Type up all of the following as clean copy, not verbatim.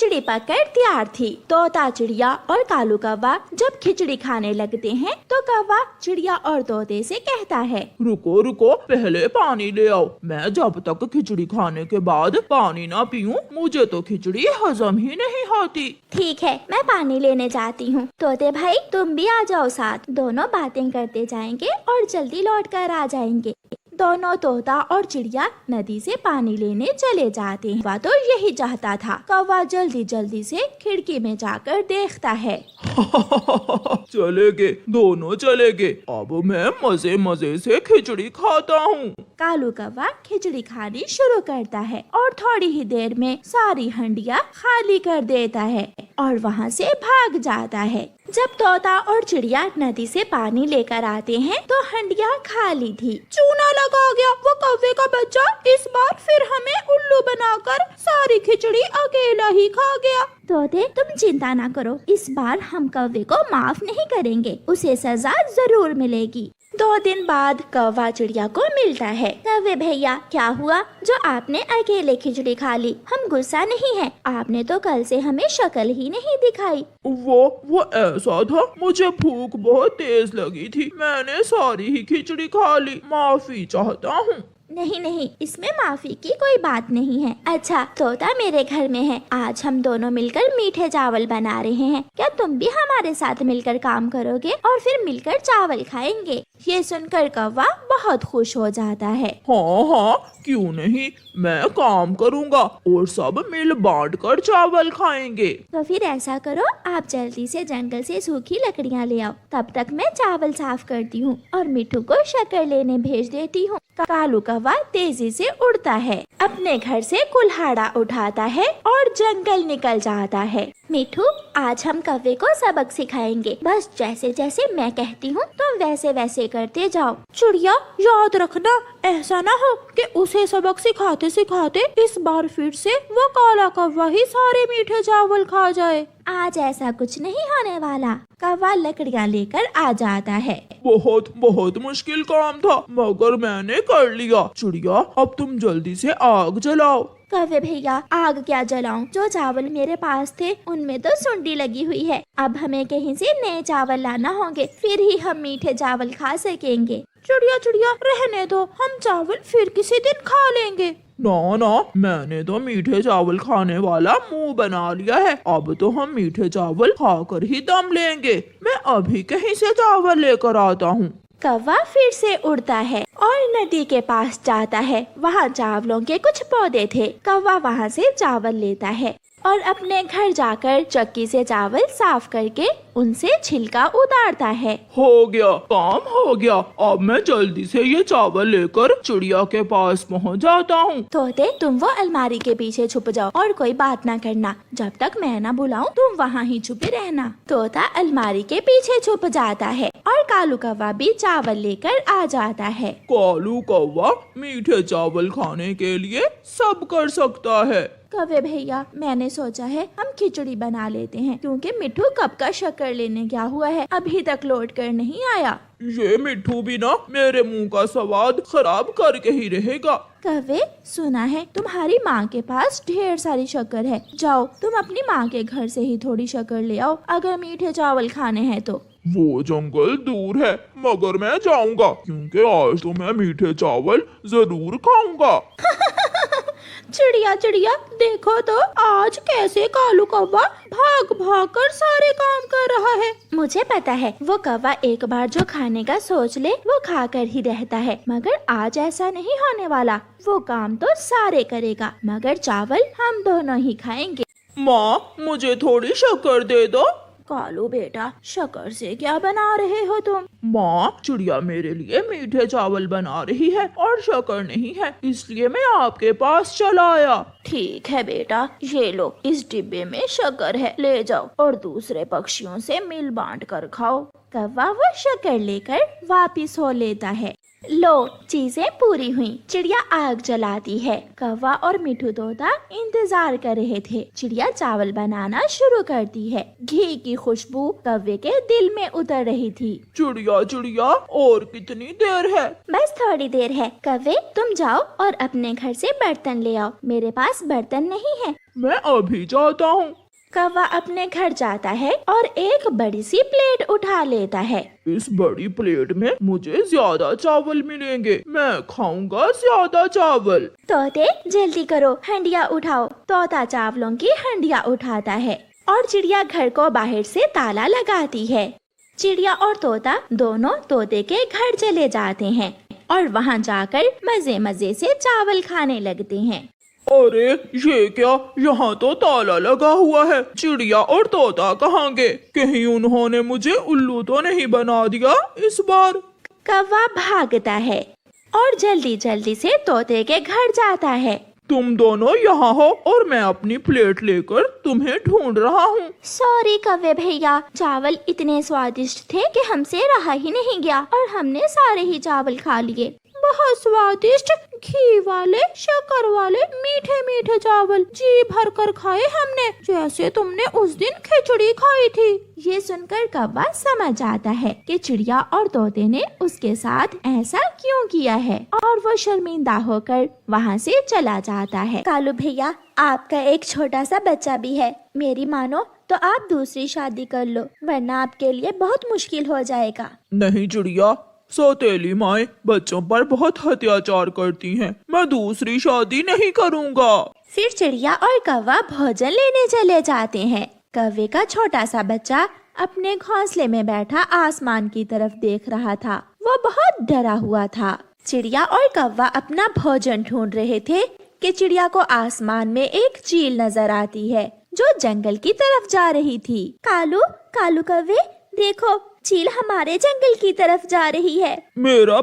खिचड़ी पककर तैयार थी। तोता, चिड़िया और कालू कौवा जब खिचड़ी खाने लगते हैं तो कौवा चिड़िया और तोते से कहता है, रुको रुको, पहले पानी ले आओ। मैं जब तक खिचड़ी खाने के बाद पानी ना पीऊं, मुझे तो खिचड़ी हजम ही नहीं होती। ठीक है, मैं पानी लेने जाती हूँ। तोते भाई तुम भी आ जाओ साथ, दोनों बातें करते जाएंगे और जल्दी लौट कर आ जाएंगे। दोनों तोता और चिड़िया नदी से पानी लेने चले जाते हैं। वह तो यही चाहता था। कौवा जल्दी जल्दी से खिड़की में जाकर देखता है। चले गए, दोनों चले गए। अब मैं मजे मजे से खिचड़ी खाता हूँ। कालू कौवा खिचड़ी खानी शुरू करता है और थोड़ी ही देर में सारी हंडिया खाली कर देता है और वहाँ से भाग जाता है। जब तोता और चिड़िया नदी से पानी लेकर आते हैं तो हंडिया खाली थी। चूना लगा गया, वो कौवे का बच्चा इस बार फिर हमें उल्लू बनाकर सारी खिचड़ी अकेला ही खा गया। तोते तुम चिंता ना करो, इस बार हम कौवे को माफ नहीं करेंगे, उसे सजा जरूर मिलेगी। 2 दिन बाद कौवा चिड़िया को मिलता है। कौवे भैया, क्या हुआ जो आपने अकेले खिचड़ी खा ली? हम गुस्सा नहीं है, आपने तो कल से हमें शक्ल ही नहीं दिखाई। वो ऐसा था, मुझे भूख बहुत तेज लगी थी, मैंने सारी ही खिचड़ी खा ली, माफी चाहता हूँ। नहीं नहीं, इसमें माफी की कोई बात नहीं है। अच्छा, तोता मेरे घर में है, आज हम दोनों मिलकर मीठे चावल बना रहे हैं, क्या तुम भी हमारे साथ मिलकर काम करोगे और फिर मिलकर चावल खाएंगे? ये सुनकर कौवा बहुत खुश हो जाता है। हाँ हाँ, क्यों नहीं, मैं काम करूँगा और सब मिल बांट कर चावल खाएंगे। तो फिर ऐसा करो, आप जल्दी से जंगल से सूखी लकड़ियाँ ले आओ, तब तक मैं चावल साफ करती हूँ और मिट्ठू को शक्कर लेने भेज देती हूँ। कालू कौवा तेजी से उड़ता है, अपने घर से कुल्हाड़ा उठाता है और जंगल निकल जाता है। मिट्ठू, आज हम कौवे को सबक सिखाएंगे, बस जैसे जैसे मैं कहती हूँ तुम वैसे वैसे करते जाओ। चिड़िया, याद रखना, ऐसा ना हो कि उसे सबक सिखाते सिखाते इस बार फिर से वो काला कौवा ही सारे मीठे चावल खा जाए। आज ऐसा कुछ नहीं होने वाला। कौवा लकड़ियाँ लेकर आ जाता है। बहुत बहुत मुश्किल काम था, मगर मैंने कर लिया। चिड़िया, अब तुम जल्दी से आग जलाओ। कौवे भैया, आग क्या जलाऊं? जो चावल मेरे पास थे उनमें तो सुंडी लगी हुई है, अब हमें कहीं से नए चावल लाना होंगे, फिर ही हम मीठे चावल खा सकेंगे। चिड़िया चिड़िया, रहने दो, हम चावल फिर किसी दिन खा लेंगे। ना ना, मैंने तो मीठे चावल खाने वाला मुंह बना लिया है, अब तो हम मीठे चावल खाकर ही दम लेंगे। मैं अभी कहीं से चावल लेकर आता हूँ। कौवा फिर से उड़ता है और नदी के पास जाता है। वहाँ चावलों के कुछ पौधे थे। कौवा वहाँ से चावल लेता है और अपने घर जाकर चक्की से चावल साफ करके उनसे छिलका उतारता है। हो गया, काम हो गया। अब मैं जल्दी से ये चावल लेकर चिड़िया के पास पहुंच जाता हूँ। तोते, तुम वो अलमारी के पीछे छुप जाओ और कोई बात ना करना, जब तक मैं ना बुलाऊं तुम वहाँ ही छुपे रहना। तोता अलमारी के पीछे छुप जाता है और कालू कौवा भी चावल लेकर आ जाता है। कालू कौवा मीठे चावल खाने के लिए सब कर सकता है। कौवे भैया, मैंने सोचा है हम खिचड़ी बना लेते हैं, क्योंकि मिट्ठू कब का शक्कर लेने गया हुआ है, अभी तक लौट कर नहीं आया। ये मिट्ठू भी ना मेरे मुंह का स्वाद खराब करके ही रहेगा। कौवे, सुना है तुम्हारी माँ के पास ढेर सारी शक्कर है, जाओ तुम अपनी माँ के घर से ही थोड़ी शक्कर ले आओ, अगर मीठे चावल खाने हैं तो। वो जंगल दूर है, मगर मैं जाऊंगा, क्योंकि आज तो मैं मीठे चावल जरूर खाऊंगा। चिड़िया चिड़िया, देखो तो आज कैसे कालू कौवा भाग भाग कर सारे काम कर रहा है। मुझे पता है, वो कौवा एक बार जो खाने का सोच ले वो खाकर ही रहता है, मगर आज ऐसा नहीं होने वाला। वो काम तो सारे करेगा, मगर चावल हम दोनों ही खाएंगे। माँ, मुझे थोड़ी शक्कर दे दो। कालू बेटा, शक्कर से क्या बना रहे हो तुम? माँ, चिड़िया मेरे लिए मीठे चावल बना रही है और शक्कर नहीं है, इसलिए मैं आपके पास चला आया। ठीक है बेटा, ये लो, इस डिब्बे में शक्कर है, ले जाओ और दूसरे पक्षियों से मिल बांट कर खाओ। कौवा वो शक्कर लेकर वापिस हो लेता है। लो, चीजें पूरी हुई। चिड़िया आग जलाती है। कौवा और मिठू तोता इंतजार कर रहे थे। चिड़िया चावल बनाना शुरू करती है। घी की खुशबू कौवे के दिल में उतर रही थी। चिड़िया चिड़िया, और कितनी देर है? बस थोड़ी देर है। कौवे, तुम जाओ और अपने घर से बर्तन ले आओ। मेरे पास बर्तन नहीं है। मैं अभी जाता हूँ। कौवा अपने घर जाता है और एक बड़ी सी प्लेट उठा लेता है। इस बड़ी प्लेट में मुझे ज्यादा चावल मिलेंगे। मैं खाऊंगा ज्यादा चावल। तोते, जल्दी करो, हंडिया उठाओ। तोता चावलों की हंडिया उठाता है और चिड़िया घर को बाहर से ताला लगाती है। चिड़िया और तोता दोनों तोते के घर चले जाते हैं और वहाँ जाकर मजे मजे से चावल खाने लगते हैं। अरे ये क्या, यहाँ तो ताला लगा हुआ है। चिड़िया और तोता कहाँ गए? कहीं उन्होंने मुझे उल्लू तो नहीं बना दिया इस बार? कौवा भागता है और जल्दी जल्दी से तोते के घर जाता है। तुम दोनों यहाँ हो और मैं अपनी प्लेट लेकर तुम्हें ढूंढ रहा हूँ। सॉरी कौवे भैया, चावल इतने स्वादिष्ट थे कि हमसे रहा ही नहीं गया और हमने सारे ही चावल खा लिए। बहुत स्वादिष्ट, घी वाले, शक्कर वाले, मीठे मीठे चावल जी भर कर खाए हमने, जैसे तुमने उस दिन खिचड़ी खाई थी। ये सुनकर कौवा समझ आता है कि चिड़िया और तोते ने उसके साथ ऐसा क्यों किया है और वो शर्मिंदा होकर वहाँ से चला जाता है। कालू भैया, आपका एक छोटा सा बच्चा भी है। मेरी मानो तो आप दूसरी शादी कर लो, वरना आपके लिए बहुत मुश्किल हो जाएगा। नहीं चिड़िया, सौतेली माएं बच्चों पर बहुत अत्याचार करती हैं। मैं दूसरी शादी नहीं करूँगा। फिर चिड़िया और कौवा भोजन लेने चले जाते हैं। कौवे का छोटा सा बच्चा अपने घोंसले में बैठा आसमान की तरफ देख रहा था। वो बहुत डरा हुआ था। चिड़िया और कौवा अपना भोजन ढूंढ रहे थे कि चिड़िया को आसमान में एक चील नजर आती है जो जंगल की तरफ जा रही थी। कालू, कालू कौवे, देखो, चील हमारे जंगल की तरफ जा रही है। मेरा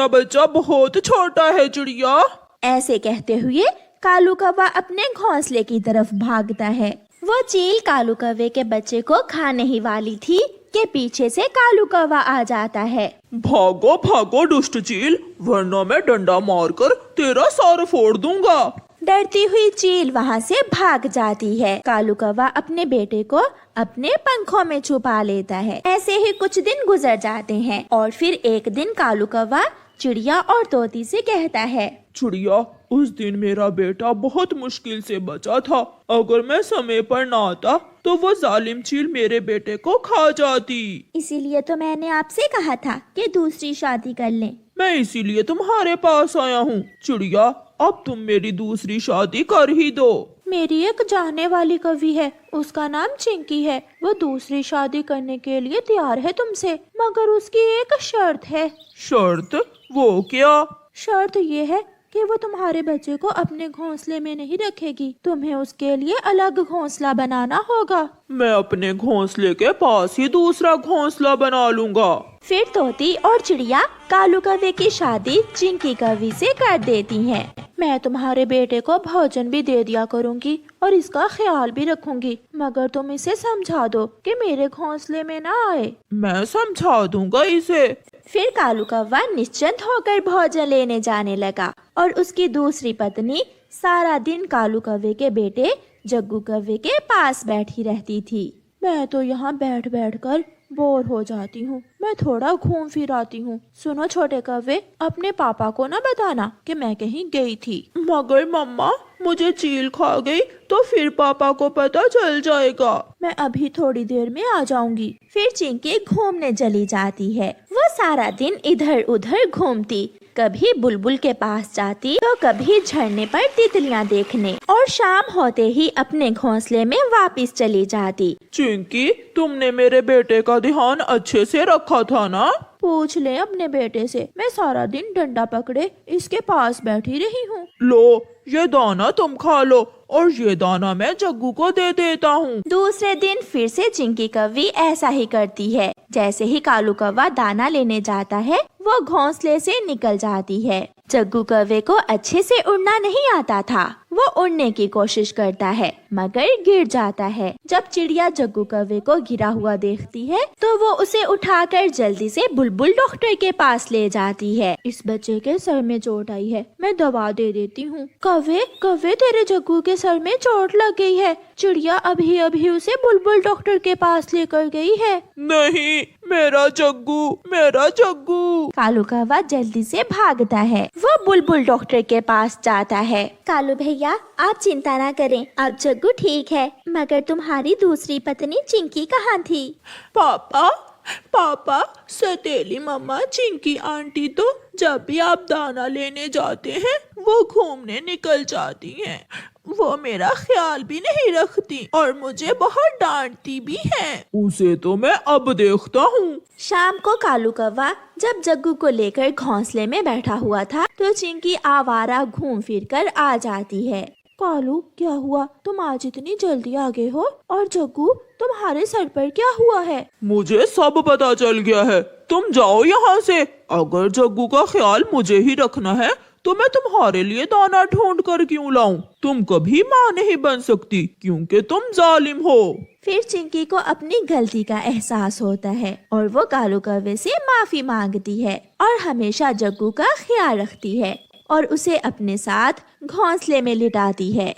बच्चा बहुत छोटा है चिड़िया। ऐसे कहते हुए कालू कौवा अपने घोंसले की तरफ भागता है। वो चील कालू कौवे के बच्चे को खाने ही वाली थी कि पीछे से कालू कौवा आ जाता है। भागो भागो दुष्ट चील, वरना मैं डंडा मारकर तेरा सर फोड़ दूंगा। डरती हुई चील वहाँ से भाग जाती है। कालू कौवा अपने बेटे को अपने पंखों में छुपा लेता है। ऐसे ही कुछ दिन गुजर जाते हैं और फिर एक दिन कालू कौवा चिड़िया और तोती से कहता है, चिड़िया, उस दिन मेरा बेटा बहुत मुश्किल से बचा था। अगर मैं समय पर ना आता तो वो जालिम चील मेरे बेटे को खा जाती। इसीलिए तो मैंने आपसे कहा था कि दूसरी शादी कर लें। मैं इसीलिए तुम्हारे पास आया हूँ। चिड़िया, अब तुम मेरी दूसरी शादी कर ही दो। मेरी एक जानने वाली कवि है, उसका नाम चिंकी है। वो दूसरी शादी करने के लिए तैयार है तुमसे, मगर उसकी एक शर्त है। शर्त? वो क्या? शर्त ये है कि वो तुम्हारे बच्चे को अपने घोंसले में नहीं रखेगी। तुम्हें उसके लिए अलग घोंसला बनाना होगा। मैं अपने घोंसले के पास ही दूसरा घोंसला बना लूंगा। फिर तोती और चिड़िया कालू कौवे की शादी चिंकी कवि से कर देती हैं। मैं तुम्हारे बेटे को भोजन भी दे दिया करूँगी और इसका ख्याल भी रखूंगी, मगर तुम इसे समझा दो कि मेरे घोंसले में ना आए। मैं समझा दूंगा इसे। फिर कालू कौवा निश्चिंत होकर भोजन लेने जाने लगा और उसकी दूसरी पत्नी सारा दिन कालू कौवे के बेटे जग्गू कौवे के पास बैठी रहती थी। मैं तो यहाँ बैठ बैठ कर बोर हो जाती हूँ, मैं थोड़ा घूम फिर आती हूँ। सुनो छोटे कौवे, अपने पापा को न बताना कि मैं कहीं गई थी। मगर मम्मा, मुझे चील खा गई तो फिर पापा को पता चल जाएगा। मैं अभी थोड़ी देर में आ जाऊंगी। फिर चिंकी घूमने चली जाती है। वो सारा दिन इधर उधर घूमती, कभी बुलबुल के पास जाती तो कभी झरने पर तितलियां देखने, और शाम होते ही अपने घोंसले में वापस चली जाती। चिंकी, तुमने मेरे बेटे का ध्यान अच्छे से रखा था ना? पूछ ले अपने बेटे से, मैं सारा दिन डंडा पकड़े इसके पास बैठी रही हूँ। लो, ये दाना तुम खा लो और ये दाना मैं जग्गू को दे देता हूँ। दूसरे दिन फिर से चिंकी कौवी ऐसा ही करती है। जैसे ही कालू कौवा दाना लेने जाता है, वो घोंसले से निकल जाती है। जग्गू कौवे को अच्छे से उड़ना नहीं आता था। वो उड़ने की कोशिश करता है मगर गिर जाता है। जब चिड़िया जग्गू कौवे को गिरा हुआ देखती है तो वो उसे उठाकर जल्दी से बुलबुल डॉक्टर के पास ले जाती है। इस बच्चे के सर में चोट आई है, मैं दवा दे देती हूँ। कौवे कौवे तेरे जग्गू के सर में चोट लग गई है। चिड़िया अभी अभी उसे बुलबुल डॉक्टर के पास लेकर गई है। नहीं, मेरा जग्गू, मेरा जग्गू। कालू कौवा जल्दी से भागता है। वो बुलबुल डॉक्टर के पास जाता है। कालू भैया आप चिंता ना करें, अब जग्गू ठीक है। मगर तुम्हारी दूसरी पत्नी चिंकी कहाँ थी? पापा पापा, सतीली मम्मा चिंकी आंटी तो जब भी आप दाना लेने जाते हैं वो घूमने निकल जाती हैं। वो मेरा ख्याल भी नहीं रखती और मुझे बहुत डांटती भी हैं। उसे तो मैं अब देखता हूँ। शाम को कालू कौवा जब जग्गू को लेकर घोंसले में बैठा हुआ था तो चिंकी आवारा घूम फिर कर आ जाती है। कालू क्या हुआ, तुम आज इतनी जल्दी आ गए हो? और जग्गू तुम्हारे सर पर क्या हुआ है? मुझे सब पता चल गया है, तुम जाओ यहाँ से। अगर जग्गू का ख्याल मुझे ही रखना है तो मैं तुम्हारे लिए दाना ढूंढ कर क्यों लाऊं? तुम कभी माँ नहीं बन सकती क्योंकि तुम जालिम हो। फिर चिंकी को अपनी गलती का एहसास होता है और वो कालू कौवे से माफी मांगती है और हमेशा जग्गू का ख्याल रखती है और उसे अपने साथ घोंसले में लिटाती है।